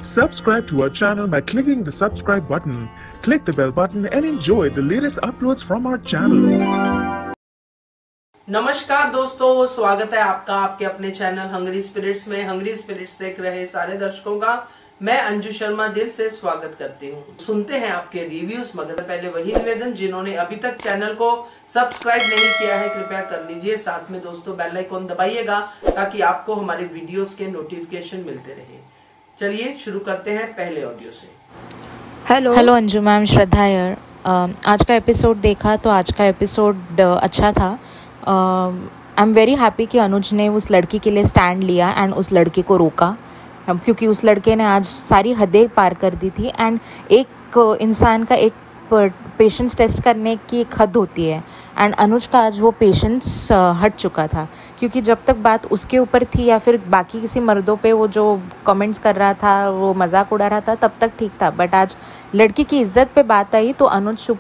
Subscribe to our channel by clicking the subscribe button. Click the bell button and enjoy the latest uploads from our channel. नमस्कार दोस्तों, स्वागत है आपका आपके अपने चैनल हंग्री स्पिरिट्स में। हंग्री स्पिरिट्स देख रहे सारे दर्शकों का मैं अंजू शर्मा दिल से स्वागत करती हूँ। सुनते हैं आपके रिव्यूज, मगर पहले वही निवेदन, जिन्होंने अभी तक चैनल को सब्सक्राइब नहीं किया है कृपया कर लीजिए। साथ में दोस्तों बेल आइकॉन दबाइएगा ताकि आपको हमारे वीडियोस के नोटिफिकेशन मिलते रहे। चलिए शुरू करते हैं पहले ऑडियो से। हेलो अंजू मैम, श्रद्धा यार। आज का एपिसोड देखा तो आज का एपिसोड अच्छा था। आई एम वेरी हैप्पी कि अनुज ने उस लड़की के लिए स्टैंड लिया एंड उस लड़की को रोका, क्योंकि उस लड़के ने आज सारी हदें पार कर दी थी। एंड एक इंसान का एक पेशेंस टेस्ट करने की एक हद होती है, एंड अनुज का आज वो पेशेंस हट चुका था, क्योंकि जब तक बात उसके ऊपर थी या फिर बाकी किसी मर्दों पे वो जो कमेंट्स कर रहा था, वो मजाक उड़ा रहा था, तब तक ठीक था। बट आज लड़की की इज्जत पे बात आई तो अनुज चुप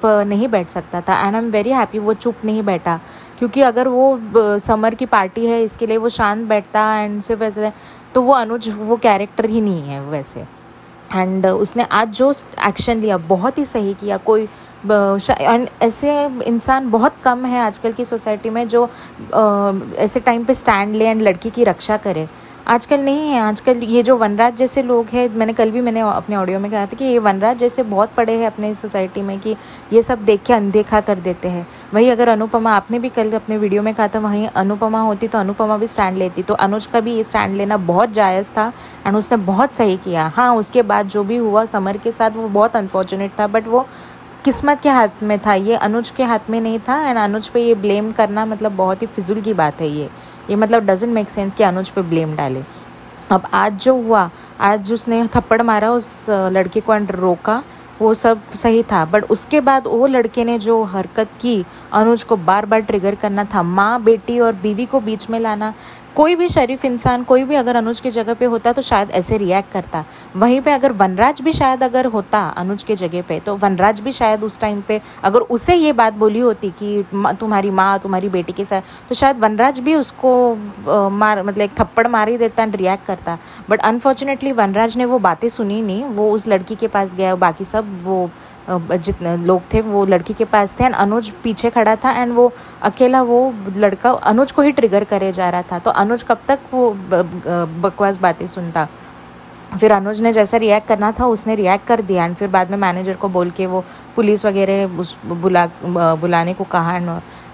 नहीं बैठ सकता था। And I am very happy वो चुप नहीं बैठा, क्योंकि अगर वो समर की पार्टी है इसके लिए वो शांत बैठता एंड सिर्फ ऐसे, तो वो अनुज वो कैरेक्टर ही नहीं है वैसे। एंड उसने आज जो एक्शन लिया बहुत ही सही किया। कोई ऐसे इंसान बहुत कम है आजकल की सोसाइटी में जो ऐसे टाइम पे स्टैंड ले एंड लड़की की रक्षा करे। आजकल नहीं है। आजकल ये जो वनराज जैसे लोग हैं, मैंने अपने ऑडियो में कहा था कि ये वनराज जैसे बहुत पड़े हैं अपने सोसाइटी में, कि ये सब देख के अनदेखा कर देते हैं। वही अगर अनुपमा, आपने भी कल अपने वीडियो में कहा था, वहीं अनुपमा होती तो अनुपमा भी स्टैंड लेती। तो अनुज का भी ये स्टैंड लेना बहुत जायज़ था एंड उसने बहुत सही किया। हाँ, उसके बाद जो भी हुआ समर के साथ वो बहुत अनफॉर्चुनेट था, बट वो किस्मत के हाथ में था, ये अनुज के हाथ में नहीं था। एंड अनुज पे ये ब्लेम करना मतलब बहुत ही फिजूल की बात है। ये मतलब डजंट मेक सेंस कि अनुज पे ब्लेम डाले। अब आज जो हुआ, आज उसने थप्पड़ मारा उस लड़के को एंड रोका, वो सब सही था। बट उसके बाद वो लड़के ने जो हरकत की, अनुज को बार बार ट्रिगर करना था, माँ बेटी और बीवी को बीच में लाना। कोई भी शरीफ इंसान, कोई भी अगर अनुज की जगह पे होता तो शायद ऐसे रिएक्ट करता। वहीं पे अगर वनराज भी शायद अगर होता अनुज के जगह पे, तो वनराज भी शायद उस टाइम पे अगर उसे ये बात बोली होती कि तुम्हारी माँ तुम्हारी बेटी के साथ, तो शायद वनराज भी उसको मतलब एक थप्पड़ मार ही देता एंड रिएक्ट करता। बट अनफॉर्चुनेटली वनराज ने वो बातें सुनी नहीं। वो उस लड़की के पास गया, बाकी सब वो जितने लोग थे वो लड़की के पास थे एंड अनुज पीछे खड़ा था एंड वो अकेला वो लड़का अनुज को ही ट्रिगर करे जा रहा था। तो अनुज कब तक वो बकवास बातें सुनता। फिर अनुज ने जैसा रिएक्ट करना था उसने रिएक्ट कर दिया एंड फिर बाद में मैनेजर को बोल के वो पुलिस वगैरह बुलाने को कहा।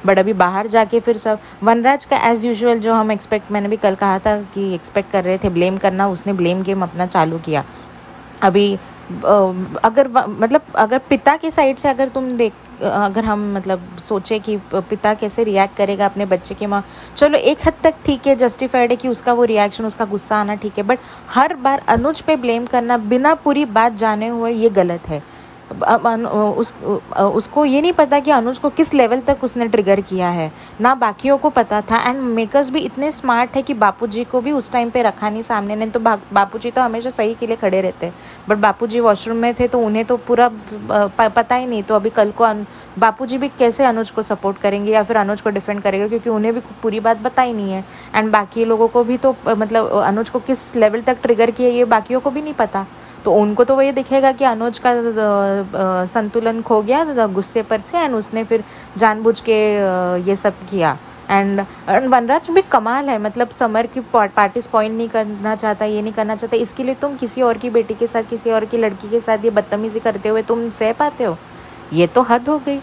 बट अभी बाहर जाके फिर सब वनराज का एज़ यूजुअल जो हम मैंने भी कल कहा था कि एक्सपेक्ट कर रहे थे ब्लेम करना, उसने ब्लेम गेम अपना चालू किया। अभी अगर पिता की साइड से अगर हम मतलब सोचे कि पिता कैसे रिएक्ट करेगा अपने बच्चे की माँ, चलो एक हद तक ठीक है, जस्टिफाइड है कि उसका वो रिएक्शन, उसका गुस्सा आना ठीक है। बट हर बार अनुज पे ब्लेम करना बिना पूरी बात जाने हुए ये गलत है। उसको ये नहीं पता कि अनुज को किस लेवल तक उसने ट्रिगर किया है, ना बाकियों को पता था। एंड मेकर्स भी इतने स्मार्ट है कि बापूजी को भी उस टाइम पे रखा नहीं सामने। नहीं तो बापूजी तो हमेशा सही के लिए खड़े रहते, बट बापूजी वॉशरूम में थे तो उन्हें तो पूरा पता ही नहीं। तो अभी कल को बापूजी भी कैसे अनुज को सपोर्ट करेंगे या फिर अनुज को डिफेंड करेंगे, क्योंकि उन्हें भी पूरी बात पता ही नहीं है। एंड बाकी लोगों को भी तो मतलब अनुज को किस लेवल तक ट्रिगर किया ये बाकियों को भी नहीं पता। तो उनको तो वही दिखेगा कि अनुज का संतुलन खो गया गुस्से पर से एंड उसने फिर जानबूझ के ये सब किया। एंड वनराज भी कमाल है, मतलब समर की पार्टी स्पॉइल नहीं करना चाहता, ये नहीं करना चाहता, इसके लिए तुम किसी और की बेटी के साथ, किसी और की लड़की के साथ ये बदतमीजी करते हुए तुम सह पाते हो? ये तो हद हो गई।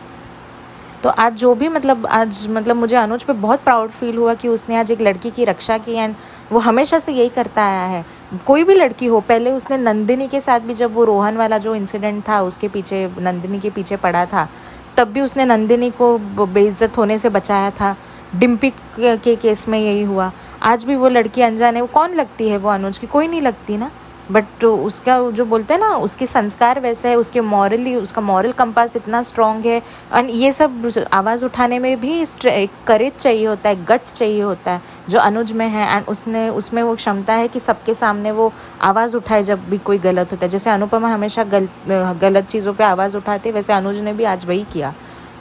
तो आज जो भी आज मुझे अनुज पे बहुत प्राउड फील हुआ कि उसने आज एक लड़की की रक्षा की। एंड वो हमेशा से यही करता आया है, कोई भी लड़की हो। पहले उसने नंदिनी के साथ भी, जब वो रोहन वाला जो इंसिडेंट था उसके पीछे नंदिनी के पीछे पड़ा था, तब भी उसने नंदिनी को बेइज्जत होने से बचाया था। डिम्पी के केस में यही हुआ। आज भी वो लड़की अनजाने, वो कौन लगती है वो अनुज की? कोई नहीं लगती ना। बट उसका जो बोलते हैं ना, उसके संस्कार वैसे है, उसका मॉरल कंपास इतना स्ट्रॉन्ग है। और ये सब आवाज़ उठाने में भी करेज चाहिए होता है, गट्स चाहिए होता है, जो अनुज में है। एंड उसमें वो क्षमता है कि सबके सामने वो आवाज़ उठाए जब भी कोई गलत होता है। जैसे अनुपमा हमेशा गलत चीज़ों पे आवाज़ उठाते, वैसे अनुज ने भी आज वही किया।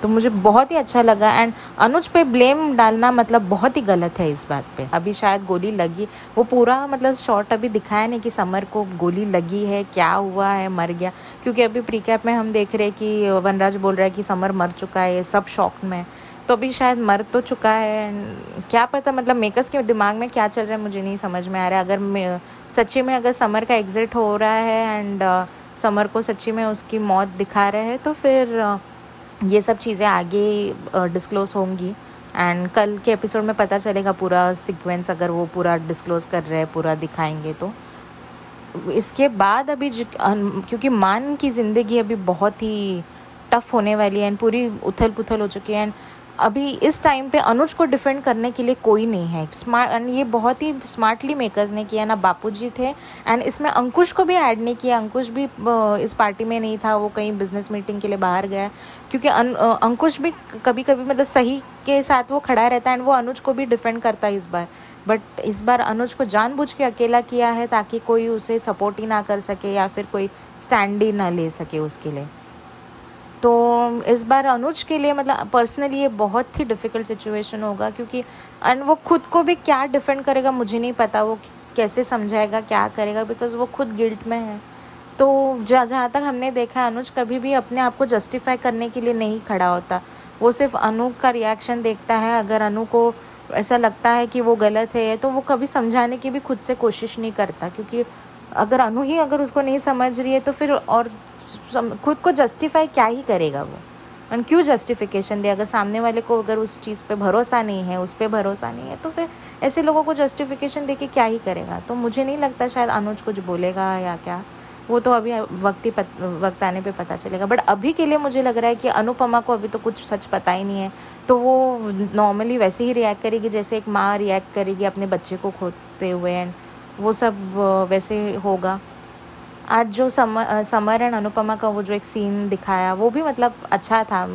तो मुझे बहुत ही अच्छा लगा। एंड अनुज पे ब्लेम डालना मतलब बहुत ही गलत है इस बात पे। अभी शायद गोली लगी, वो पूरा मतलब शॉर्ट अभी दिखाया नहीं कि समर को गोली लगी है, क्या हुआ है, मर गया, क्योंकि अभी प्रीकैप में हम देख रहे हैं कि वनराज बोल रहा है कि समर मर चुका है, सब शॉक में। तो अभी शायद मर तो चुका है, क्या पता मतलब मेकर्स के दिमाग में क्या चल रहा है मुझे नहीं समझ में आ रहा है। अगर सच्ची में अगर समर का एग्जिट हो रहा है एंड समर को सच्ची में उसकी मौत दिखा रहे हैं, तो फिर ये सब चीज़ें आगे डिस्क्लोज़ होंगी एंड कल के एपिसोड में पता चलेगा पूरा सीक्वेंस, अगर वो पूरा डिस्क्लोज़ कर रहे हैं, पूरा दिखाएंगे। तो इसके बाद अभी क्योंकि मान की ज़िंदगी अभी बहुत ही टफ होने वाली है एंड पूरी उथल पुथल हो चुकी है एंड अभी इस टाइम पे अनुज को डिफेंड करने के लिए कोई नहीं है। स्मार्ट, एंड ये बहुत ही स्मार्टली मेकर्स ने किया ना, बापूजी थे एंड इसमें अंकुश को भी ऐड नहीं किया। अंकुश भी इस पार्टी में नहीं था, वो कहीं बिजनेस मीटिंग के लिए बाहर गया, क्योंकि अंकुश भी कभी कभी मतलब सही के साथ वो खड़ा रहता है एंड वो अनुज को भी डिफेंड करता है इस बार। बट इस बार अनुज को जानबूझ के अकेला किया है ताकि कोई उसे सपोर्ट ही ना कर सके या फिर कोई स्टैंड ही ना ले सके उसके लिए। तो इस बार अनुज के लिए मतलब पर्सनली ये बहुत ही डिफ़िकल्ट सिचुएशन होगा, क्योंकि एंड वो खुद को भी क्या डिफेंड करेगा मुझे नहीं पता, वो कैसे समझाएगा, क्या करेगा, बिकॉज वो खुद गिल्ट में है। तो जहाँ तक हमने देखा अनुज कभी भी अपने आप को जस्टिफाई करने के लिए नहीं खड़ा होता, वो सिर्फ अनु का रिएक्शन देखता है। अगर अनु को ऐसा लगता है कि वो गलत है तो वो कभी समझाने की भी खुद से कोशिश नहीं करता, क्योंकि अगर अनु ही अगर उसको नहीं समझ रही है तो फिर और खुद को जस्टिफाई क्या ही करेगा वो, और क्यों जस्टिफिकेशन दे। अगर सामने वाले को अगर उस चीज़ पे भरोसा नहीं है, उस पर भरोसा नहीं है, तो फिर ऐसे लोगों को जस्टिफिकेशन दे के क्या ही करेगा। तो मुझे नहीं लगता शायद अनुज कुछ बोलेगा या क्या, वो तो अभी वक्त आने पे पता चलेगा। बट अभी के लिए मुझे लग रहा है कि अनुपमा को अभी तो कुछ सच पता ही नहीं है, तो वो नॉर्मली वैसे ही रिएक्ट करेगी जैसे एक माँ रिएक्ट करेगी अपने बच्चे को खोते हुए, एंड वो सब वैसे होगा। आज जो समर एंड अनुपमा का वो जो एक सीन दिखाया वो भी मतलब अच्छा था,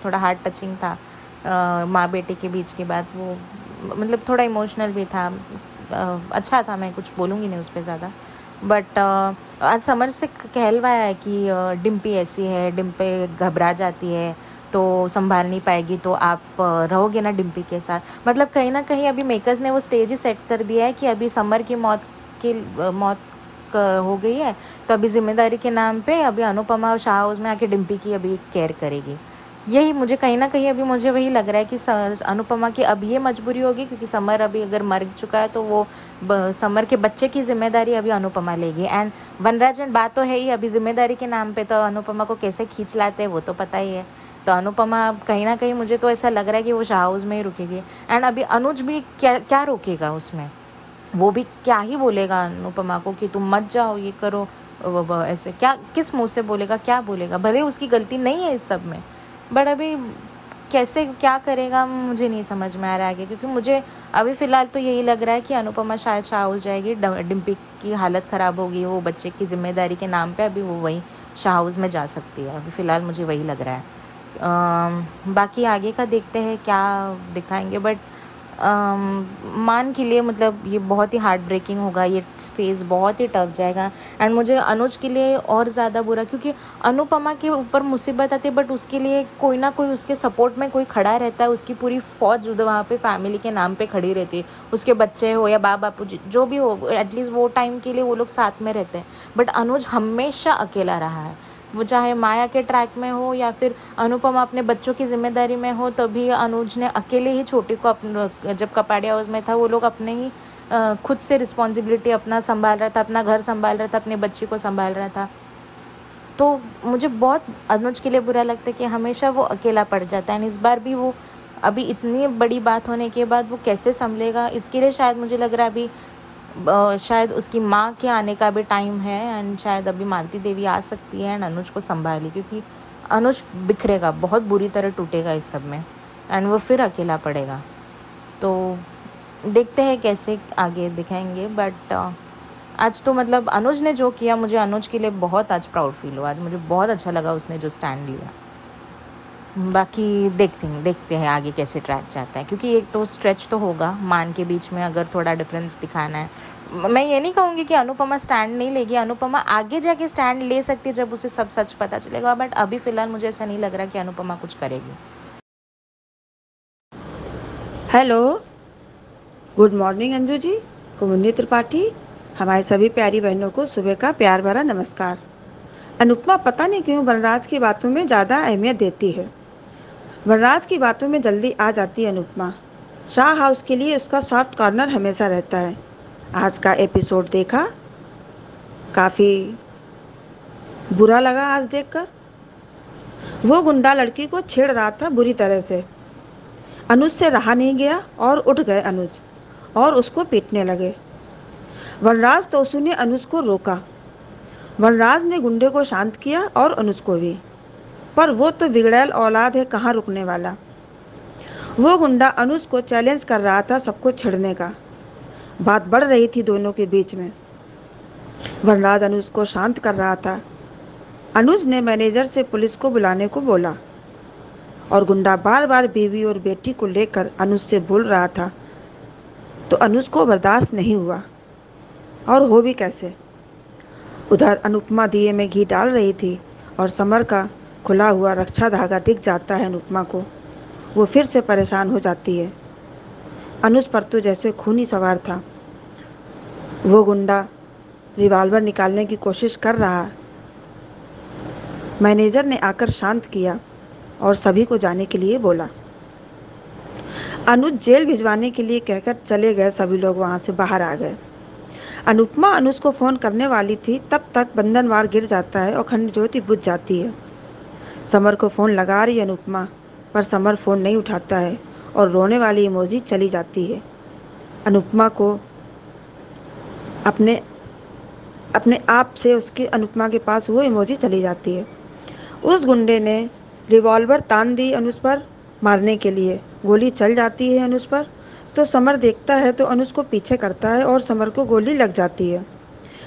थोड़ा हार्ट टचिंग था। माँ बेटे के बीच की बात, वो मतलब थोड़ा इमोशनल भी था, अच्छा था। मैं कुछ बोलूँगी नहीं उस पर ज़्यादा। बट आज समर से कहलवाया है कि डिम्पी ऐसी है, डिम्पी घबरा जाती है तो संभाल नहीं पाएगी, तो आप रहोगे ना डिम्पी के साथ। मतलब कहीं ना कहीं अभी मेकर्स ने वो स्टेज ही सेट कर दिया है कि अभी समर की मौत हो गई है, तो अभी जिम्मेदारी के नाम पे अभी अनुपमा शाह हाउस में आके डिम्पी की अभी केयर करेगी। यही मुझे कहीं ना कहीं अभी मुझे वही लग रहा है कि अनुपमा की अब ये मजबूरी होगी, क्योंकि समर अभी अगर मर चुका है तो वो समर के बच्चे की जिम्मेदारी अभी अनुपमा लेगी। एंड वनराजन बात तो है ही, अभी जिम्मेदारी के नाम पे तो अनुपमा को कैसे खींच लाते हैं वो तो पता ही है। तो अनुपमा कहीं ना कहीं मुझे तो ऐसा लग रहा है कि वो शाह हाउस में ही रुकेगी। एंड अभी अनुज भी क्या रोकेगा उसमें, वो भी क्या ही बोलेगा अनुपमा को कि तुम मत जाओ, ये करो, ऐसे क्या किस मुंह से बोलेगा, क्या बोलेगा। भले उसकी गलती नहीं है इस सब में, बट अभी कैसे क्या करेगा मुझे नहीं समझ में आ रहा है, क्योंकि मुझे अभी फ़िलहाल तो यही लग रहा है कि अनुपमा शायद शाह हाउस जाएगी, डिम्पी की हालत ख़राब होगी, वो बच्चे की जिम्मेदारी के नाम पे अभी वो वही शाह हाउस में जा सकती है। अभी फ़िलहाल मुझे वही लग रहा है। बाकी आगे का देखते हैं क्या दिखाएंगे। बट मान के लिए मतलब ये बहुत ही हार्ट ब्रेकिंग होगा, ये फेज़ बहुत ही टफ जाएगा। एंड मुझे अनुज के लिए और ज़्यादा बुरा, क्योंकि अनुपमा के ऊपर मुसीबत आती है बट उसके लिए कोई ना कोई उसके सपोर्ट में कोई खड़ा रहता है, उसकी पूरी फौज वहाँ पे फैमिली के नाम पे खड़ी रहती है, उसके बच्चे हो या बापू जो भी हो, एटलीस्ट वो टाइम के लिए वो लोग साथ में रहते हैं। बट अनुज हमेशा अकेला रहा है, वो चाहे माया के ट्रैक में हो या फिर अनुपमा अपने बच्चों की जिम्मेदारी में हो, तभी अनुज ने अकेले ही छोटी को जब कपाड़िया हाउस में था वो लोग अपने ही खुद से रिस्पॉन्सिबिलिटी अपना संभाल रहा था, अपना घर संभाल रहा था, अपने बच्ची को संभाल रहा था। तो मुझे बहुत अनुज के लिए बुरा लगता है कि हमेशा वो अकेला पड़ जाता है। इस बार भी वो अभी इतनी बड़ी बात होने के बाद वो कैसे संभलेगा, इसके लिए शायद मुझे लग रहा है अभी शायद उसकी माँ के आने का भी टाइम है। एंड शायद अभी मालती देवी आ सकती है एंड अनुज को संभाली, क्योंकि अनुज बिखरेगा, बहुत बुरी तरह टूटेगा इस सब में एंड वो फिर अकेला पड़ेगा। तो देखते हैं कैसे आगे दिखाएंगे। बट आज तो मतलब अनुज ने जो किया, मुझे अनुज के लिए बहुत आज प्राउड फील हुआ। आज मुझे बहुत अच्छा लगा उसने जो स्टैंड लिया। बाकी देखते हैं आगे कैसे ट्रैक जाता है, क्योंकि एक तो स्ट्रेच तो होगा मान के बीच में, अगर थोड़ा डिफरेंस दिखाना है। मैं ये नहीं कहूँगी कि अनुपमा स्टैंड नहीं लेगी, अनुपमा आगे जाके स्टैंड ले सकती है जब उसे सब सच पता चलेगा। बट अभी फ़िलहाल मुझे ऐसा नहीं लग रहा कि अनुपमा कुछ करेगी। Hello, good morning Anju ji, कुमुदनी त्रिपाठी। हमारी सभी प्यारी बहनों को सुबह का प्यार भरा नमस्कार। अनुपमा पता नहीं क्यों वनराज की बातों में ज़्यादा अहमियत देती है। वनराज की बातों में जल्दी आ जाती है अनुपमा। शाह हाउस के लिए उसका सॉफ्ट कॉर्नर हमेशा रहता है। आज का एपिसोड देखा, काफ़ी बुरा लगा आज देखकर। वो गुंडा लड़की को छेड़ रहा था बुरी तरह से। अनुज से रहा नहीं गया और उठ गए अनुज और उसको पीटने लगे। वनराज तोसू ने अनुज को रोका। वनराज ने गुंडे को शांत किया और अनुज को भी, पर वो तो बिगड़ैल औलाद है, कहाँ रुकने वाला। वो गुंडा अनुज को चैलेंज कर रहा था सबको छेड़ने का। बात बढ़ रही थी दोनों के बीच में। वनराज अनुज को शांत कर रहा था। अनुज ने मैनेजर से पुलिस को बुलाने को बोला और गुंडा बार बार बीवी और बेटी को लेकर अनुज से बोल रहा था, तो अनुज को बर्दाश्त नहीं हुआ, और हो भी कैसे। उधर अनुपमा दिए में घी डाल रही थी और समर का खुला हुआ रक्षा धागा दिख जाता है अनुपमा को। वो फिर से परेशान हो जाती है। अनुज पर तो जैसे खून ही सवार था। वो गुंडा रिवॉल्वर निकालने की कोशिश कर रहा। मैनेजर ने आकर शांत किया और सभी को जाने के लिए बोला। अनुज जेल भिजवाने के लिए कहकर चले गए। सभी लोग वहाँ से बाहर आ गए। अनुपमा अनुज को फ़ोन करने वाली थी, तब तक बंधनवार गिर जाता है और खंड ज्योति बुझ जाती है। समर को फ़ोन लगा रही अनुपमा, पर समर फ़ोन नहीं उठाता है और रोने वाली इमोजी चली जाती है। अनुपमा को अपने आप से उसके अनुपमा के पास वो इमोजी चली जाती है। उस गुंडे ने रिवॉल्वर तान दी अनुज पर मारने के लिए। गोली चल जाती है अनुज पर, तो समर देखता है तो अनुज को पीछे करता है और समर को गोली लग जाती है।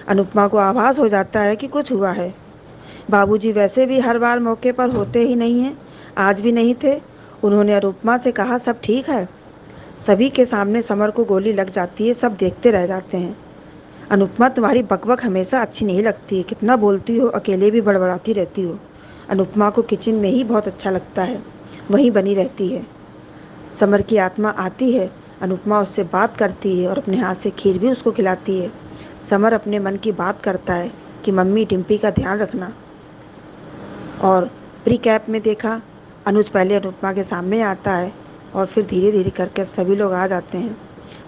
अनुपमा को आभास हो जाता है कि कुछ हुआ है। बाबूजी वैसे भी हर बार मौके पर होते ही नहीं हैं, आज भी नहीं थे। उन्होंने अनुपमा से कहा, सब ठीक है। सभी के सामने समर को गोली लग जाती है। सब देखते रह जाते हैं। अनुपमा, तुम्हारी बकबक हमेशा अच्छी नहीं लगती है, कितना बोलती हो, अकेले भी बड़बड़ाती रहती हो। अनुपमा को किचन में ही बहुत अच्छा लगता है, वहीं बनी रहती है। समर की आत्मा आती है, अनुपमा उससे बात करती है और अपने हाथ से खीर भी उसको खिलाती है। समर अपने मन की बात करता है कि मम्मी डिम्पी का ध्यान रखना। और प्री कैप में देखा, अनुज पहले अनुपमा के सामने आता है और फिर धीरे धीरे करके सभी लोग आ जाते हैं।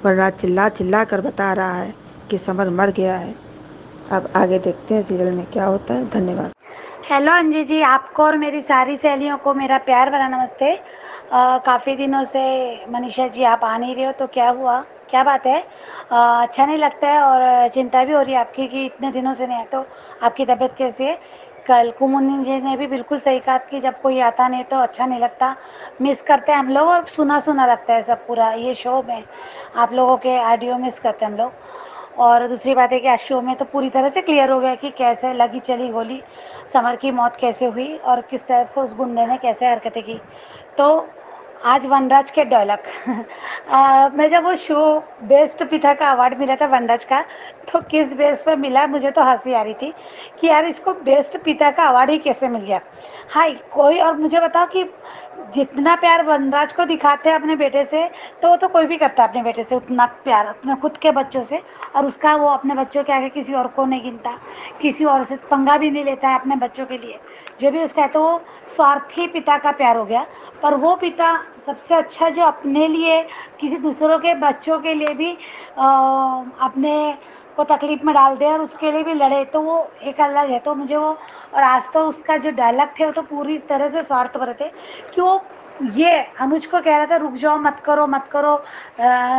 वनराज चिल्ला चिल्ला कर बता रहा है कि समर मर गया है। अब आगे देखते हैं सीरियल में क्या होता है। धन्यवाद। हेलो अंजू जी, आपको और मेरी सारी सहेलियों को मेरा प्यार भरा नमस्ते। काफ़ी दिनों से मनीषा जी आप आ नहीं रहे हो, तो क्या हुआ, क्या बात है? अच्छा नहीं लगता है और चिंता भी हो रही है आपकी कि इतने दिनों से नहीं आए, तो आपकी तबीयत कैसी है? कल कुमुदनी जी ने भी बिल्कुल सही कहा कि जब कोई आता नहीं तो अच्छा नहीं लगता, मिस करते हैं हम लोग और सुना सुना लगता है सब पूरा ये शो में। आप लोगों के ऑडियो मिस करते हैं हम लोग। और दूसरी बात है कि आज शो में तो पूरी तरह से क्लियर हो गया कि कैसे लगी चली गोली, समर की मौत कैसे हुई और किस तरह से उस गुंडे ने कैसे हरकतें की। तो आज वनराज के डायलॉग मैं जब वो शो बेस्ट पिता का अवार्ड मिला था वनराज का, तो किस बेस पर मिला, मुझे तो हंसी आ रही थी कि यार इसको बेस्ट पिता का अवार्ड ही कैसे मिल गया। हाय कोई और मुझे बताओ कि जितना प्यार वनराज को दिखाते हैं अपने बेटे से, तो वो तो कोई भी करता है अपने बेटे से उतना प्यार अपने खुद के बच्चों से, और उसका वो अपने बच्चों के आगे किसी और को नहीं गिनता, किसी और से पंगा भी नहीं लेता है अपने बच्चों के लिए जो भी उसका है। तो वो स्वार्थी पिता का प्यार हो गया। पर वो पिता सबसे अच्छा जो अपने लिए किसी दूसरों के बच्चों के लिए भी अपने को तकलीफ में डाल दे और उसके लिए भी लड़े, तो वो एक अलग है। तो मुझे वो, और आज तो उसका जो डायलॉग थे वो तो पूरी तरह से स्वार्थपर थे कि वो ये अनुज को कह रहा था रुक जाओ, मत करो मत करो,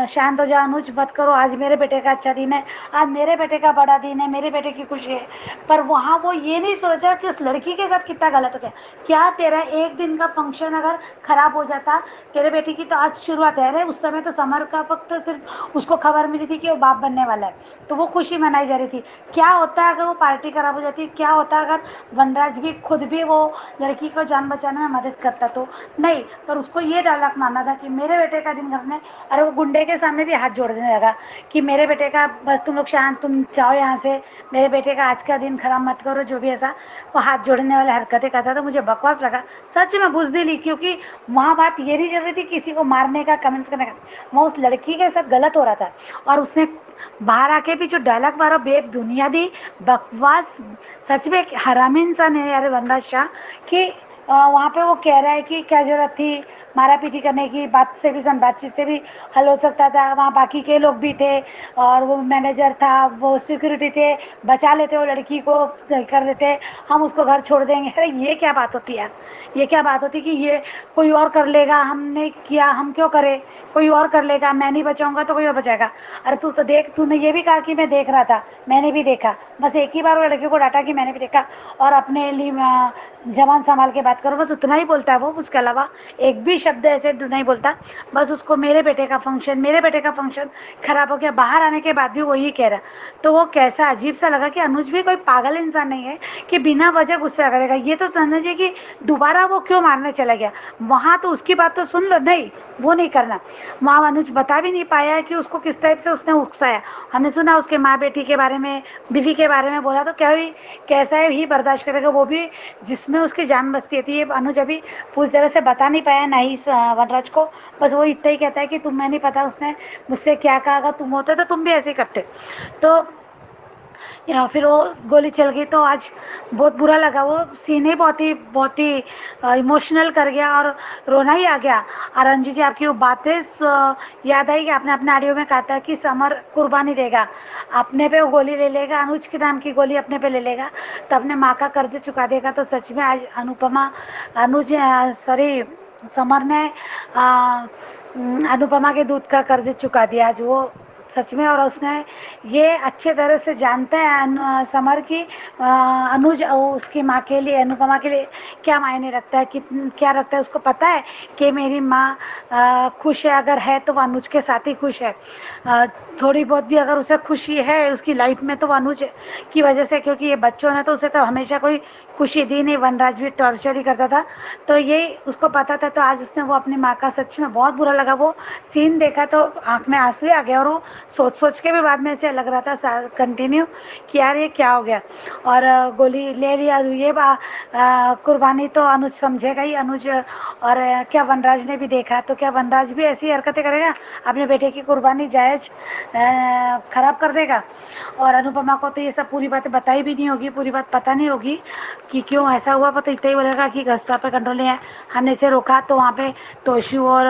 शांत हो जाओ अनुज, मत करो, आज मेरे बेटे का अच्छा दिन है, आज मेरे बेटे का बड़ा दिन है, मेरे बेटे की खुशी है। पर वहाँ वो ये नहीं सोचा कि उस लड़की के साथ कितना गलत हो गया। क्या तेरा एक दिन का फंक्शन अगर खराब हो जाता, तेरे बेटे की तो आज शुरुआत है रे, उस समय तो समर का वक्त सिर्फ उसको खबर मिली थी कि वो बाप बनने वाला है, तो वो खुशी मनाई जा रही थी। क्या होता है अगर वो पार्टी खराब हो जाती, क्या होता है अगर वनराज भी खुद भी वो लड़की को जान बचाने में मदद करता? तो नहीं, पर उसको ये डायलॉग मानना था कि मेरे बेटे का दिन करने, अरे वो गुंडे के सामने भी हाथ जोड़ देने लगा कि मेरे बेटे का बस तुम लोग शांत, तुम जाओ यहाँ से, मेरे बेटे का आज का दिन खराब मत करो, जो भी ऐसा वो हाथ जोड़ने वाले हरकतें करता था। मुझे बकवास लगा सच में, बुजदिली, क्योंकि वहाँ बात ये नहीं चल रही थी किसी को मारने का, कमेंट्स करने का, वहाँ उस लड़की के साथ गलत हो रहा था। और उसने बाहर आके भी जो डायलॉग मारा बेबुनियादी बकवास, सच में एक हरामी इंसान है यार वनराज शाह। कि वहाँ पे वो कह रहा है कि क्या जरूरत थी मारा पीटी करने की, बातचीत से भी हल हो सकता था। वहाँ बाकी के लोग भी थे और वो मैनेजर था, वो सिक्योरिटी थे, बचा लेते वो लड़की को, कर देते, हम उसको घर छोड़ देंगे। अरे ये क्या बात होती यार, ये क्या बात होती कि ये कोई और कर लेगा, हमने किया हम क्यों करें, कोई और कर लेगा, मैं नहीं बचाऊंगा तो कोई और बचाएगा। अरे तू तो देख, तूने ये भी कहा कि मैं देख रहा था, मैंने भी देखा, बस एक ही बार वो लड़के को डांटा कि मैंने भी देखा और अपने लिए जवान संभाल के बात करो, बस उतना ही बोलता है वो, उसके अलावा एक भी शब्द ऐसे नहीं बोलता। बस उसको मेरे बेटे का फंक्शन खराब हो गया, बाहर आने के बाद भी वो ही कह रहा। तो वो कैसा अजीब सा लगा कि अनुज भी कोई पागल इंसान नहीं है कि बिना वजह गुस्सा करेगा। ये तो समझिए कि दोबारा वो क्यों मारने चला गया, वहाँ तो उसकी बात तो सुन लो, नहीं वो नहीं करना। वहाँ अनुज बता भी नहीं पाया कि उसको किस टाइप से उसने उकसाया। हमने सुना उसके माँ बेटी के बारे में, बीवी के बारे में बोला, तो क्या हुई, कैसा है ही बर्दाश्त करेगा, वो भी जिसमें उसकी जान बसती थी। ये अनुज अभी पूरी तरह से बता नहीं पाया ना ही वनराज को, बस वो इतना ही कहता है कि तुम्हें नहीं पता उसने मुझसे क्या कहा, अगर तुम होते तो तुम भी ऐसे करते। तो या फिर वो गोली चल गई तो आज बहुत बुरा लगा। वो सीन ही बहुत ही इमोशनल कर गया और रोना ही आ गया। और अंजू जी आपकी वो बातें याद आई कि आपने अपने ऑडियो में कहा था कि समर कुर्बानी देगा, अपने पे वो गोली ले लेगा, अनुज के नाम की गोली अपने पे ले लेगा तो अपने माँ का कर्ज चुका देगा। तो सच में आज समर ने अनुपमा के दूध का कर्ज चुका दिया आज वो, सच में। और उसने ये अच्छे तरह से जानता है समर की अनुज उसकी माँ के लिए, अनुपमा के लिए क्या मायने रखता है, क्या रखता है। उसको पता है कि मेरी माँ खुश है, अगर है तो वो अनुज के साथ ही खुश है। थोड़ी बहुत भी अगर उसे खुशी है उसकी लाइफ में तो वो अनुज की वजह से, क्योंकि ये बच्चों ने तो उसे तो हमेशा कोई खुशी दी नहीं, वनराज भी टॉर्चर ही करता था, तो ये उसको पता था। तो आज उसने वो अपनी माँ का, सच में बहुत बुरा लगा वो सीन देखा तो आँख में आंसू ही आ गया। और वो सोच के भी बाद में ऐसे लग रहा था कंटिन्यू कि यार ये क्या हो गया। और गोली ले लिया, ये कुर्बानी तो अनुज समझेगा ही, अनुज। और क्या वनराज ने भी देखा, तो क्या वनराज भी ऐसी हरकतें करेगा, अपने बेटे की कुर्बानी जायज खराब कर देगा। और अनुपमा को तो ये सब पूरी बातें बताई भी नहीं होगी, पूरी बात पता नहीं होगी कि क्यों ऐसा हुआ, पता इतना ही बोलेगा कि गुस्सा पे कंट्रोल नहीं है, हमने इसे रोका। तो वहाँ पे तोशु और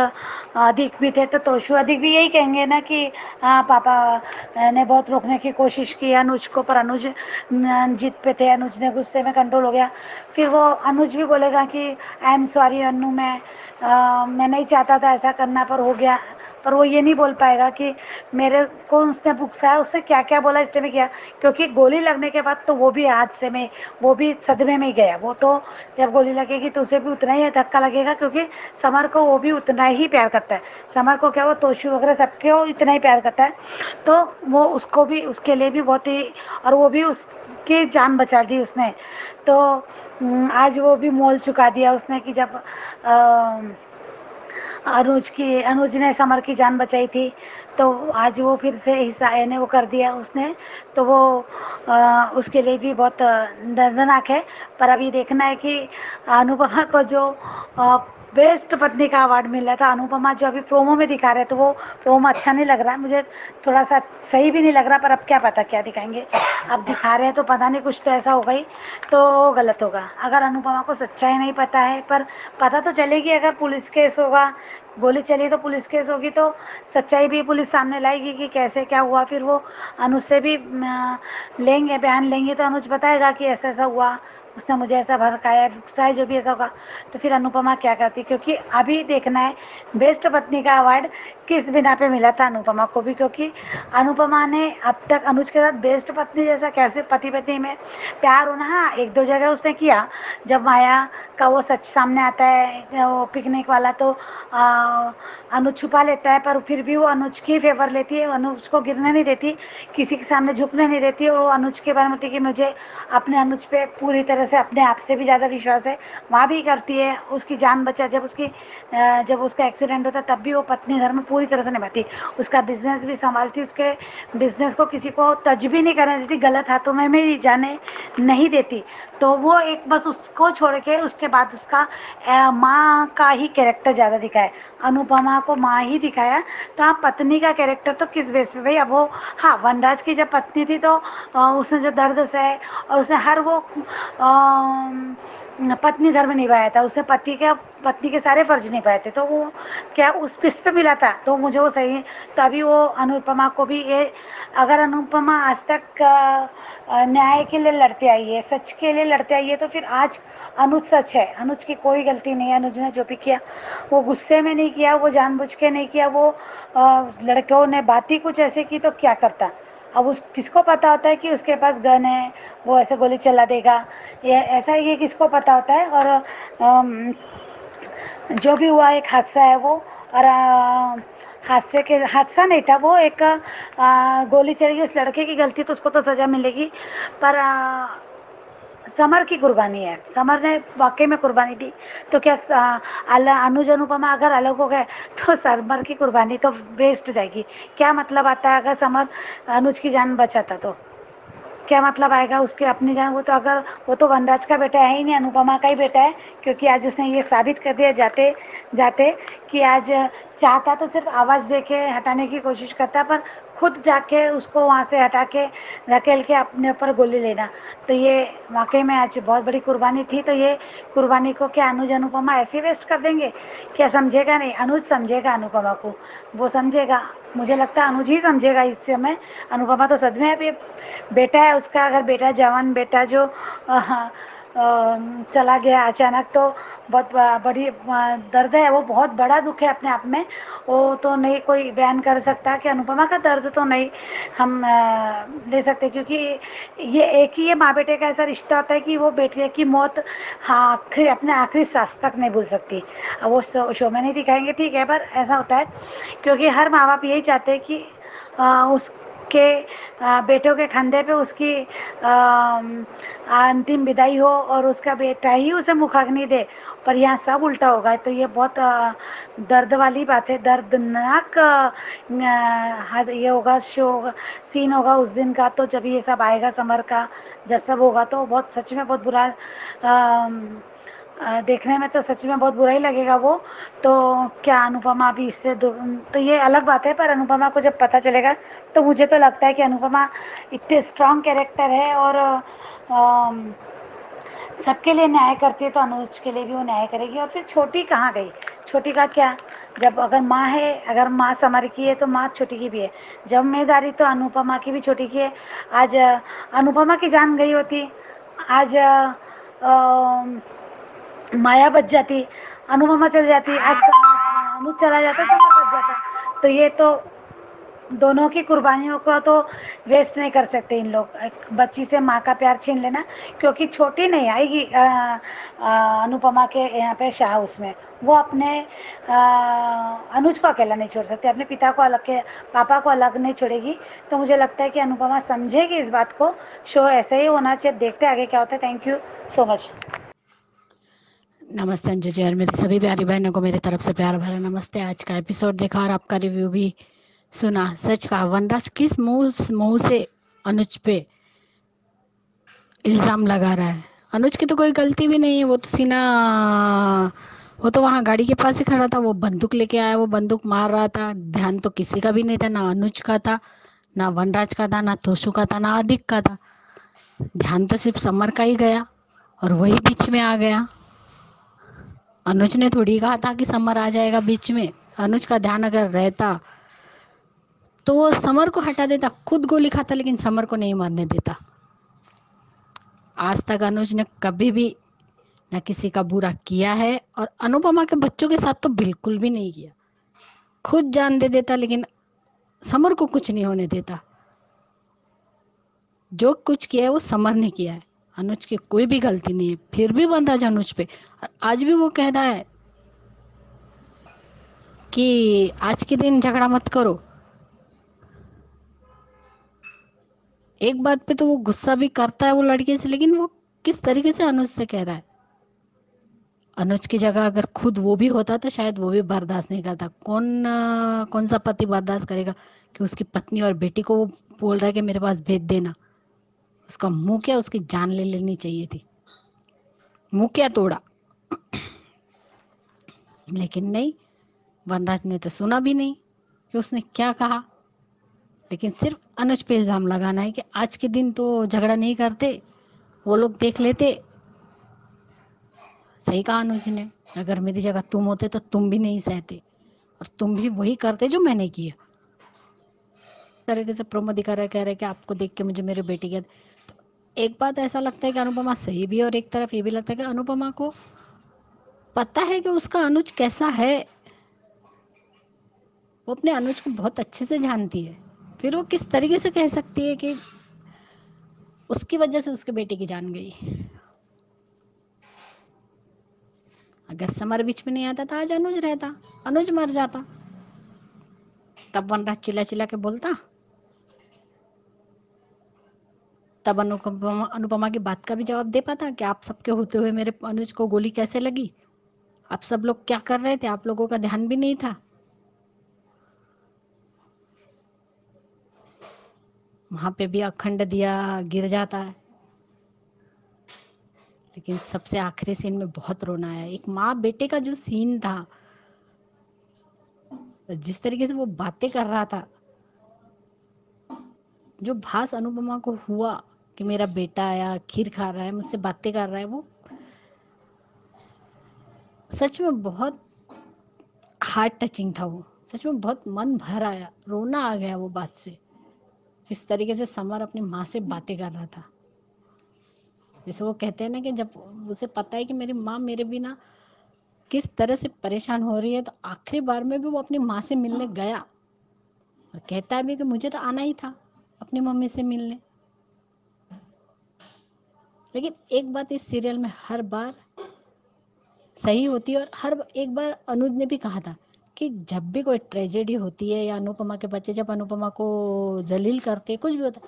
अधिक भी थे, तो तोशु अधिक भी यही कहेंगे ना कि हाँ पापा ने बहुत रोकने की कोशिश की अनुज को, पर अनुज जिद पे थे, अनुज ने गुस्से में कंट्रोल हो गया। फिर वो अनुज भी बोलेगा कि आई एम सॉरी अनु, मैं नहीं चाहता था ऐसा करना पर हो गया। पर वो ये नहीं बोल पाएगा कि मेरे को उसने उकसाया, उसने क्या क्या बोला इसलिए मैं किया, क्योंकि गोली लगने के बाद तो वो भी हादसे में, वो भी सदमे में गया। वो तो जब गोली लगेगी तो उसे भी उतना ही धक्का लगेगा, क्योंकि समर को वो भी उतना ही प्यार करता है। समर को क्या, वो तोशु वगैरह सबके वो इतना ही प्यार करता है, तो वो उसको भी, उसके लिए भी बहुत ही, और वो भी उसकी जान बचा दी उसने। तो आज वो भी मोल चुका दिया उसने कि जब अनुज ने समर की जान बचाई थी, तो आज वो फिर से हिस्सा ने वो कर दिया उसने, तो वो उसके लिए भी बहुत दर्दनाक है। पर अभी देखना है कि अनुपमा को जो बेस्ट पत्नी का अवार्ड मिला था, अनुपमा जो अभी प्रोमो में दिखा रहे, तो वो प्रोमो अच्छा नहीं लग रहा है मुझे, थोड़ा सा सही भी नहीं लग रहा, पर अब क्या पता क्या दिखाएंगे। अब दिखा रहे हैं तो पता नहीं, कुछ तो ऐसा होगा ही तो गलत होगा। अगर अनुपमा को सच्चाई नहीं पता है, पर पता तो चलेगी, अगर पुलिस केस होगा, गोली चली तो पुलिस केस होगी, तो सच्चाई भी पुलिस सामने लाएगी कि कैसे क्या हुआ। फिर वो अनुज से भी लेंगे, बयान लेंगे, तो अनुज बताएगा कि ऐसा ऐसा हुआ, उसने मुझे ऐसा भड़काया, गुस्साया, जो भी ऐसा होगा। तो फिर अनुपमा क्या करती, क्योंकि अभी देखना है बेस्ट पत्नी का अवार्ड किस बिना पे मिला था अनुपमा को भी, क्योंकि अनुपमा ने अब तक अनुज के साथ बेस्ट पत्नी जैसा कैसे पति पत्नी में प्यार होना, हाँ एक दो जगह उसने किया, जब माया का वो सच सामने आता है वो पिकनिक वाला, तो अनुज छुपा लेता है, पर फिर भी वो अनुज की फेवर लेती है, अनुज को गिरने नहीं देती, किसी के सामने झुकने नहीं देती, और वो अनुज के बारे में होती है कि मुझे अपने अनुज पे पूरी तरह तरह से अपने आप से भी ज़्यादा विश्वास है, वहाँ भी करती है, उसकी जान बचा। जब उसका एक्सीडेंट होता तब भी वो पत्नी धर्म पूरी तरह से निभाती, उसका बिजनेस भी संभालती, उसके बिजनेस को किसी को टच भी नहीं करने देती, गलत हाथों में भी जाने नहीं देती। तो वो एक बस उसको छोड़ के उसके बाद उसका माँ का ही कैरेक्टर ज़्यादा दिखाया, अनुपमा को माँ ही दिखाया। तो हाँ, पत्नी का कैरेक्टर तो किस बेस पे भाई, अब वो हाँ वनराज की जब पत्नी थी तो उसने जो दर्द सहे और उसने हर वो पत्नी धर्म निभाया था, उसने पत्नी के सारे फर्ज निभाए थे। तो वो क्या उस पे मिला था, तो मुझे वो सही। तभी वो अनुपमा को भी ये, अगर अनुपमा आज तक न्याय के लिए लड़ते आई है, सच के लिए लड़ते आई है, तो फिर आज अनुज सच है। अनुज की कोई गलती नहीं है, अनुज ने जो भी किया वो गुस्से में नहीं किया, वो जानबूझ के नहीं किया, वो लड़कों ने बात ही कुछ ऐसे की तो क्या करता। अब उस किसको पता होता है कि उसके पास गन है, वो ऐसे गोली चला देगा, ये ऐसा ये किसको पता होता है। और जो भी हुआ एक हादसा है वो, और हादसा नहीं था वो, एक गोली चली, उस लड़के की गलती, तो उसको तो सज़ा मिलेगी। पर समर की कुर्बानी है, समर ने वाकई में कुर्बानी दी। तो क्या अनुज अनुपमा अगर अलग हो गए तो समर की कुर्बानी तो वेस्ट जाएगी। क्या मतलब आता है अगर समर अनुज की जान बचाता तो क्या मतलब आएगा उसके अपनी जान। वो तो अगर वो तो वनराज का बेटा है ही नहीं, अनुपमा का ही बेटा है, क्योंकि आज उसने ये साबित कर दिया जाते जाते कि आज चाहता तो सिर्फ आवाज़ दे के हटाने की कोशिश करता, पर खुद जाके उसको वहाँ से हटा के धकेल के अपने ऊपर गोली लेना। तो ये वाकई में आज बहुत बड़ी कुर्बानी थी। तो ये कुर्बानी को क्या अनुज अनुपमा ऐसे वेस्ट कर देंगे? क्या समझेगा नहीं, अनुज समझेगा अनुपमा को, वो समझेगा। मुझे लगता है अनुज ही समझेगा इस समय। अनुपमा तो सदमे है, अभी बेटा है उसका, अगर बेटा जवान बेटा जो चला गया अचानक, तो बहुत बड़ी दर्द है, वो बहुत बड़ा दुख है अपने आप में। वो तो नहीं कोई बयान कर सकता कि अनुपमा का दर्द तो नहीं हम ले सकते, क्योंकि ये एक ही ये माँ बेटे का ऐसा रिश्ता होता है कि वो बेटे की मौत हाँ अपने आखिरी सांस तक नहीं भूल सकती। अब वो शो में नहीं दिखाएंगे, ठीक है, पर ऐसा होता है क्योंकि हर माँ बाप यही चाहते हैं कि उसके बेटों के कंधे पे उसकी अंतिम विदाई हो और उसका बेटा ही उसे मुखाग्नि दे। पर यहाँ सब उल्टा होगा, तो ये बहुत दर्द वाली बात है, दर्दनाक ये होगा, सीन होगा उस दिन का। तो जब ये सब आएगा समर का, जब सब होगा तो बहुत सच में बहुत बुरा देखने में तो सच में बहुत बुरा ही लगेगा वो। तो क्या अनुपमा भी इससे तो ये अलग बात है, पर अनुपमा को जब पता चलेगा तो मुझे तो लगता है कि अनुपमा इतने स्ट्रॉन्ग कैरेक्टर है और सबके लिए न्याय करती है, तो अनुज के लिए भी वो न्याय करेगी। और फिर छोटी कहाँ गई, छोटी का क्या, जब अगर माँ है, अगर माँ समर की है तो माँ छोटी की भी है, जिम्मेदारी तो अनुपमा की भी छोटी की है। आज अनुपमा की जान गई होती, आज माया बच जाती, अनुपमा चल जाती, आज अनुज चला जाता, समर बच जाता। तो ये तो दोनों की कुर्बानियों को तो वेस्ट नहीं कर सकते इन लोग। एक बच्ची से माँ का प्यार छीन लेना, क्योंकि छोटी नहीं आएगी अनुपमा के यहाँ पे शाह हाउस में, वो अपने अनुज को अकेला नहीं छोड़ सकते, अपने पिता को अलग के पापा को अलग नहीं छोड़ेगी। तो मुझे लगता है कि अनुपमा समझेगी इस बात को। शो ऐसे ही होना चाहिए, देखते आगे क्या होता है। Thank you so much. नमस्ते अंजू जी और मेरी सभी प्यारी बहनों को मेरी तरफ से प्यार भरा नमस्ते। आज का एपिसोड देखा और आपका रिव्यू भी सुना। सच कहा, वनराज किस मुंह से अनुज पे इल्ज़ाम लगा रहा है। अनुज की तो कोई गलती भी नहीं है, वो तो वहाँ गाड़ी के पास ही खड़ा था, वो बंदूक लेके आया, वो बंदूक मार रहा था। ध्यान तो किसी का भी नहीं था, ना अनुज का था, ना वनराज का था, ना तोशु का था, ना आदिक का था। ध्यान तो सिर्फ समर का ही गया और वही बीच में आ गया। अनुज ने थोड़ी कहा था कि समर आ जाएगा बीच में। अनुज का ध्यान अगर रहता तो वो समर को हटा देता, खुद गोली खाता, लेकिन समर को नहीं मारने देता। आज तक अनुज ने कभी भी ना किसी का बुरा किया है और अनुपमा के बच्चों के साथ तो बिल्कुल भी नहीं किया। खुद जान दे देता लेकिन समर को कुछ नहीं होने देता। जो कुछ किया है वो समर ने किया है, अनुज की कोई भी गलती नहीं है। फिर भी वनराज अनुज पे, आज भी वो कह रहा है कि आज के दिन झगड़ा मत करो। एक बात पे तो वो गुस्सा भी करता है वो लड़के से, लेकिन वो किस तरीके से अनुज से कह रहा है। अनुज की जगह अगर खुद वो भी होता तो शायद वो भी बर्दाश्त नहीं करता। कौन सा पति बर्दाश्त करेगा कि उसकी पत्नी और बेटी को वो बोल रहा है कि मेरे पास भेज देना। उसका मुंह क्या, उसकी जान ले लेनी चाहिए थी। मुंह क्या तोड़ा। लेकिन नहीं, वनराज ने तो सुना भी नहीं कि उसने क्या कहा। लेकिन सिर्फ अनुज पे इल्जाम लगाना है कि आज के दिन तो झगड़ा नहीं करते, वो लोग देख लेते। सही कहा अनुज ने, अगर मेरी जगह तुम होते तो तुम भी नहीं सहते और तुम भी वही करते जो मैंने किया। तरीके से प्रोमो दिखा रहा है, कह रहे कि आपको देख के मुझे मेरे बेटी के, तो एक बात ऐसा लगता है कि अनुपमा सही भी है और एक तरफ ये भी लगता है कि अनुपमा को पता है कि उसका अनुज कैसा है। वो अपने अनुज को बहुत अच्छे से जानती है, फिर वो किस तरीके से कह सकती है कि उसकी वजह से उसके बेटे की जान गई। अगर समर बीच में नहीं आता तो आज अनुज रहता, अनुज मर जाता, तब वनराज चिल्ला चिल्ला के बोलता। तब अनुपमा की बात का भी जवाब दे पाता कि आप सबके होते हुए मेरे अनुज को गोली कैसे लगी, आप सब लोग क्या कर रहे थे, आप लोगों का ध्यान भी नहीं था। वहां पे भी अखंड दिया गिर जाता है। लेकिन सबसे आखिरी सीन में बहुत रोना आया। एक माँ बेटे का जो सीन था, जिस तरीके से वो बातें कर रहा था, जो भास अनुपमा को हुआ कि मेरा बेटा आया, खीर खा रहा है, मुझसे बातें कर रहा है, वो सच में बहुत हार्ट टचिंग था। वो सच में बहुत मन भर आया, रोना आ गया वो बात से। जिस तरीके से समर अपनी माँ से बातें कर रहा था, जैसे वो कहते हैं ना कि जब उसे पता है कि मेरी माँ मेरे बिना किस तरह से परेशान हो रही है, तो आखिरी बार में भी वो अपनी माँ से मिलने गया और कहता है भी कि मुझे तो आना ही था अपनी मम्मी से मिलने। लेकिन एक बात इस सीरियल में हर बार सही होती है, और हर एक बार अनुज ने भी कहा था कि जब भी कोई ट्रेजेडी होती है या अनुपमा के बच्चे जब अनुपमा को जलील करते, कुछ भी होता,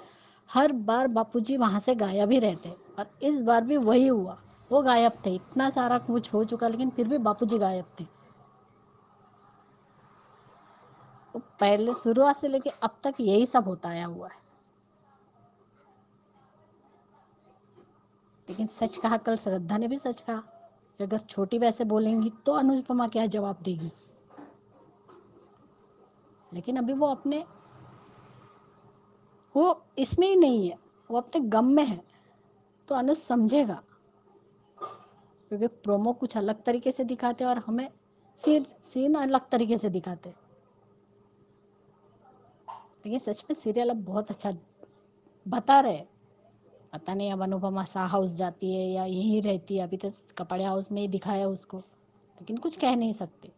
हर बार बापूजी वहां से गायब ही रहते। और इस बार भी वही हुआ, वो गायब थे। इतना सारा कुछ हो चुका लेकिन फिर भी बापूजी गायब थे। वो पहले शुरुआत से लेके अब तक यही सब होता आया हुआ है। लेकिन सच कहा, कल श्रद्धा ने भी सच कहा कि अगर छोटी वैसे बोलेंगी तो अनुपमा क्या जवाब देगी। लेकिन अभी वो इसमें ही नहीं है, वो अपने गम में है, तो अनुज समझेगा। क्योंकि प्रोमो कुछ अलग तरीके से दिखाते और हमें सीन अलग तरीके से दिखाते। लेकिन सच में सीरियल अब बहुत अच्छा बता रहे। पता नहीं अब अनुपमा शाह हाउस जाती है या यहीं रहती है। अभी तो कपड़े हाउस में ही दिखाया उसको, लेकिन कुछ कह नहीं सकते।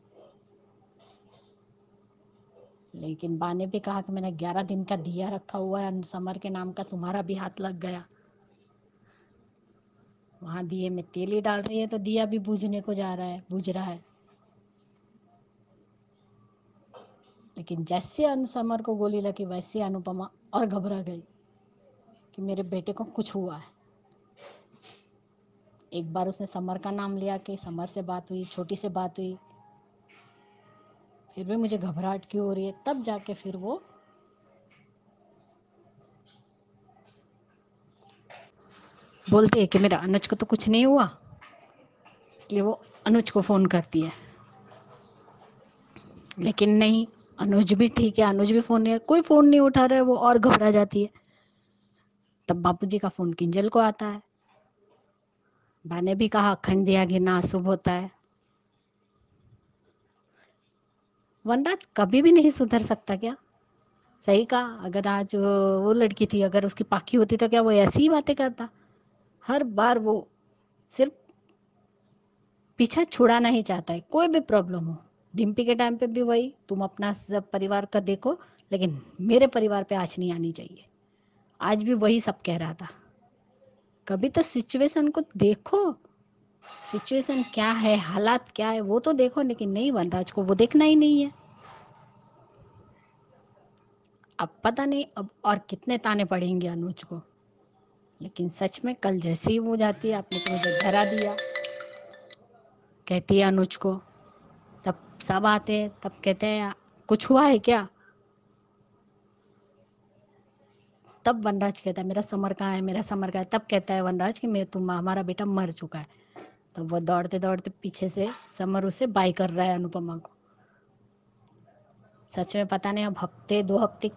लेकिन बा ने भी कहा कि मैंने 11 दिन का दिया रखा हुआ है समर के नाम का, तुम्हारा भी हाथ लग गया। वहां दिए में तेल ही डाल रही है तो दिया भी बुझ रहा है। लेकिन जैसे समर को गोली लगी वैसे अनुपमा और घबरा गई कि मेरे बेटे को कुछ हुआ है। एक बार उसने समर का नाम लिया कि समर से बात हुई, छोटी से बात हुई, फिर भी मुझे घबराहट क्यों हो रही है। तब जाके फिर वो बोलती है कि मेरा अनुज को तो कुछ नहीं हुआ, इसलिए वो अनुज को फोन करती है। लेकिन नहीं, अनुज भी ठीक है, अनुज भी कोई फोन नहीं उठा रहा है, वो और घबरा जाती है। तब बापूजी का फोन किंजल को आता है। बा ने भी कहा अखंड दिया गिरना अशुभ होता है। वनराज कभी भी नहीं सुधर सकता क्या? सही कहा, अगर आज वो लड़की थी, अगर उसकी पाखी होती तो क्या वो ऐसी ही बातें करता? हर बार वो सिर्फ पीछा छुड़ाना ही चाहता है, कोई भी प्रॉब्लम हो। डिम्पी के टाइम पे भी वही, तुम अपना सब परिवार का देखो लेकिन मेरे परिवार पे आँच नहीं आनी चाहिए। आज भी वही सब कह रहा था। कभी तो सिचुएशन को देखो, सिचुएशन क्या है, हालात क्या है वो तो देखो। लेकिन नहीं, वनराज को वो देखना ही नहीं है। अब पता नहीं अब और कितने ताने पड़ेंगे अनुज को। लेकिन सच में कल जैसे ही वो जाती है, आपने तो मुझे डरा दिया, कहती है अनुज को। तब सब आते हैं, तब कहते हैं कुछ हुआ है क्या? तब वनराज कहता है मेरा समर कहाँ है, मेरा समर कहाँ है। तब कहता है वनराज कि हमारा बेटा मर चुका है। तब वो दौड़ते दौड़ते पीछे से समर उसे बाय कर रहा है अनुपमा को। सच में पता नहीं अब हफ्ते 2 हफ्ते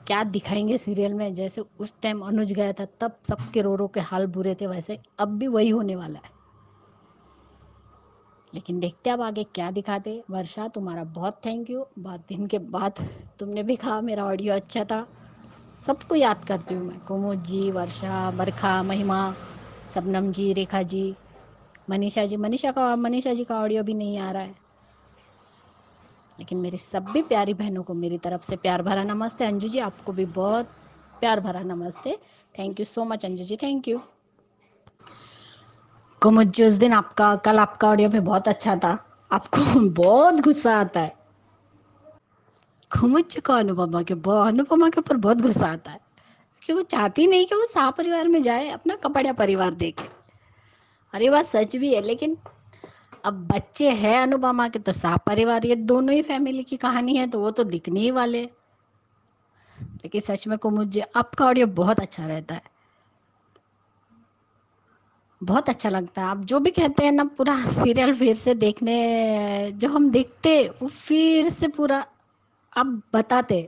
क्या दिखाएंगे सीरियल में। जैसे उस टाइम अनुज गया था तब सबके रो रो के हाल बुरे थे, वैसे अब भी वही होने वाला है। लेकिन देखते अब आगे क्या दिखाते। वर्षा, तुम्हारा बहुत थैंक यू। बहुत दिन के बाद तुमने भी कहा मेरा ऑडियो अच्छा था। सबको याद करती हूँ मैं, कुमुद जी, वर्षा, बरखा, महिमा, शबनम जी, रेखा जी, मनीषा जी। मनीषा जी का ऑडियो भी नहीं आ रहा है। लेकिन मेरी सभी प्यारी बहनों को मेरी तरफ से प्यार भरा नमस्ते। अंजू जी, आपको भी बहुत प्यार भरा नमस्ते। Thank you so much Anju ji, thank you. Kumud ji, उस दिन कल आपका ऑडियो भी बहुत अच्छा था। आपको बहुत गुस्सा आता है। कुमुद जी को अनुपमा के ऊपर बहुत गुस्सा आता है, कि वो चाहती नहीं कि वो शाह परिवार में जाए, अपना कपड़िया परिवार देखे। अरे बात सच भी है, लेकिन अब बच्चे हैं अनुपमा के तो शाह परिवार, ये दोनों ही फैमिली की कहानी है, तो वो तो दिखने ही वाले। लेकिन सच में कुमुद जी, आपका ऑडियो बहुत अच्छा रहता है, बहुत अच्छा लगता है। आप जो भी कहते हैं ना, पूरा सीरियल फिर से देखने, जो हम देखते वो फिर से पूरा आप बताते।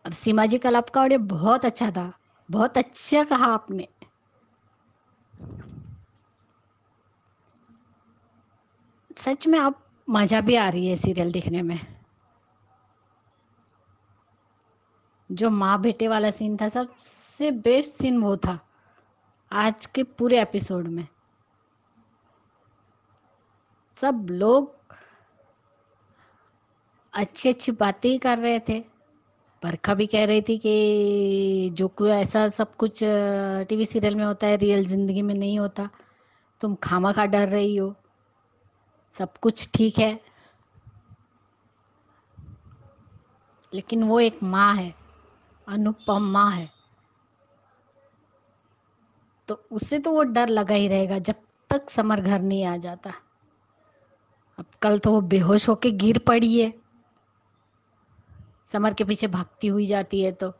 और सीमा जी, कल आपका ऑडियो बहुत अच्छा था, बहुत अच्छा कहा आपने। सच में आप मजा भी आ रही है सीरियल देखने में। जो माँ बेटे वाला सीन था, सबसे बेस्ट सीन वो था आज के पूरे एपिसोड में। सब लोग अच्छी अच्छी बातें ही कर रहे थे। बरखा भी कह रही थी कि जो कोई ऐसा सब कुछ टीवी सीरियल में होता है, रियल जिंदगी में नहीं होता, तुम खामखा डर रही हो, सब कुछ ठीक है। लेकिन वो एक माँ है, अनुपम माँ है, तो उसे तो वो डर लगा ही रहेगा जब तक समर घर नहीं आ जाता। अब कल तो वो बेहोश होके गिर पड़ी है, समर के पीछे भागती हुई जाती है। तो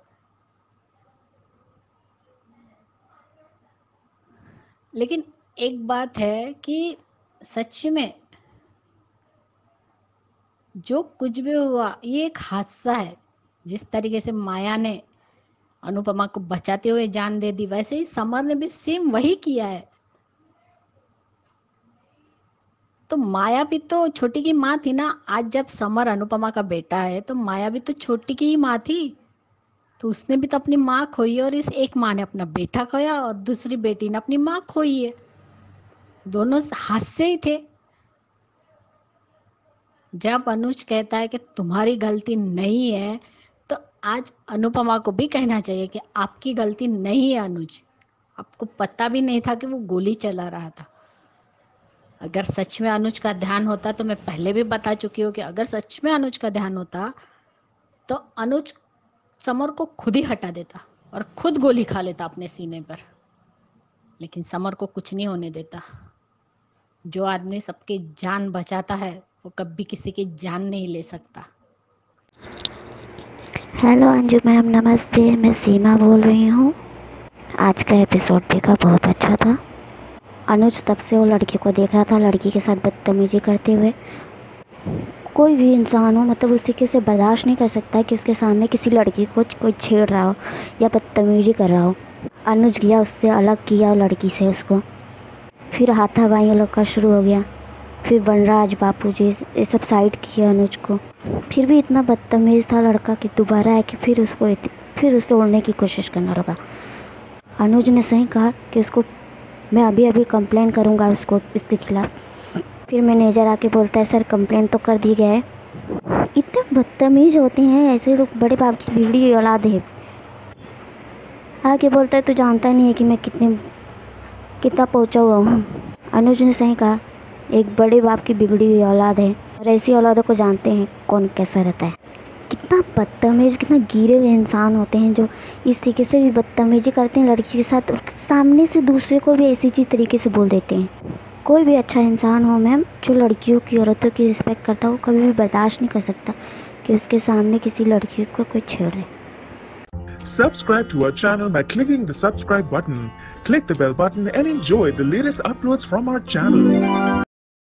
लेकिन एक बात है कि सच में जो कुछ भी हुआ ये एक हादसा है। जिस तरीके से माया ने अनुपमा को बचाते हुए जान दे दी, वैसे ही समर ने भी सेम वही किया है। तो माया भी तो छोटी की माँ थी ना। आज जब समर अनुपमा का बेटा है तो माया भी तो छोटी की ही माँ थी, तो उसने भी तो अपनी माँ खोई है। और इस एक माँ ने अपना बेटा खोया और दूसरी बेटी ने अपनी माँ खोई है। दोनों हादसे ही थे। जब अनुज कहता है कि तुम्हारी गलती नहीं है, तो आज अनुपमा को भी कहना चाहिए कि आपकी गलती नहीं है अनुज, आपको पता भी नहीं था कि वो गोली चला रहा था। अगर सच में अनुज का ध्यान होता, तो मैं पहले भी बता चुकी हूँ कि अगर सच में अनुज का ध्यान होता तो अनुज समर को खुद ही हटा देता और खुद गोली खा लेता अपने सीने पर। लेकिन समर को कुछ नहीं होने देता। जो आदमी सबकी जान बचाता है वो कभी किसी की जान नहीं ले सकता। हेलो अंजू मैम, नमस्ते। मैं सीमा बोल रही हूँ। आज का एपिसोड देखा, बहुत अच्छा था। अनुज तब से वो लड़की को देख रहा था, लड़की के साथ बदतमीजी करते हुए। कोई भी इंसान हो, मतलब उसी के से बर्दाश्त नहीं कर सकता कि उसके सामने किसी लड़की को कोई छेड़ रहा हो या बदतमीजी कर रहा हो। अनुज गया, उससे अलग किया लड़की से उसको, फिर हाथापाई लोग का शुरू हो गया। फिर वनराज, बापूजी, ये सब साइड किया अनुज को। फिर भी इतना बदतमीज़ था लड़का कि दोबारा है कि फिर उसे उड़ने की कोशिश करना लगा। अनुज ने सही कहा कि उसको मैं अभी कंप्लेन करूँगा उसको, इसके खिलाफ़। फिर मैनेजर आके बोलता है सर कंप्लेन तो कर दी गया है। इतने बदतमीज़ होते हैं ऐसे लोग, बड़े बाप की बिगड़ी औलाद है। आके बोलता है तो जानता नहीं है कि मैं कितना पहुँचा हुआ हूँ। अनुज ने सही कहा, एक बड़े बाप की बिगड़ी हुई औलाद है, और ऐसी औलादों को जानते हैं कौन कैसा रहता है। कितना बदतमीज, कितना गिरे हुए इंसान होते हैं जो इस तरीके से भी बदतमीजी करते हैं लड़की के साथ, और सामने से दूसरे को भी ऐसी चीज़ तरीके से बोल देते हैं। कोई भी अच्छा इंसान हो मैम, जो लड़कियों की, औरतों की रिस्पेक्ट करता हो, कभी भी बर्दाश्त नहीं कर सकता कि उसके सामने किसी लड़की को कोई छेड़े। Subscribe to our channel by clicking the subscribe button. Click the bell button and enjoy the latest uploads from our channel.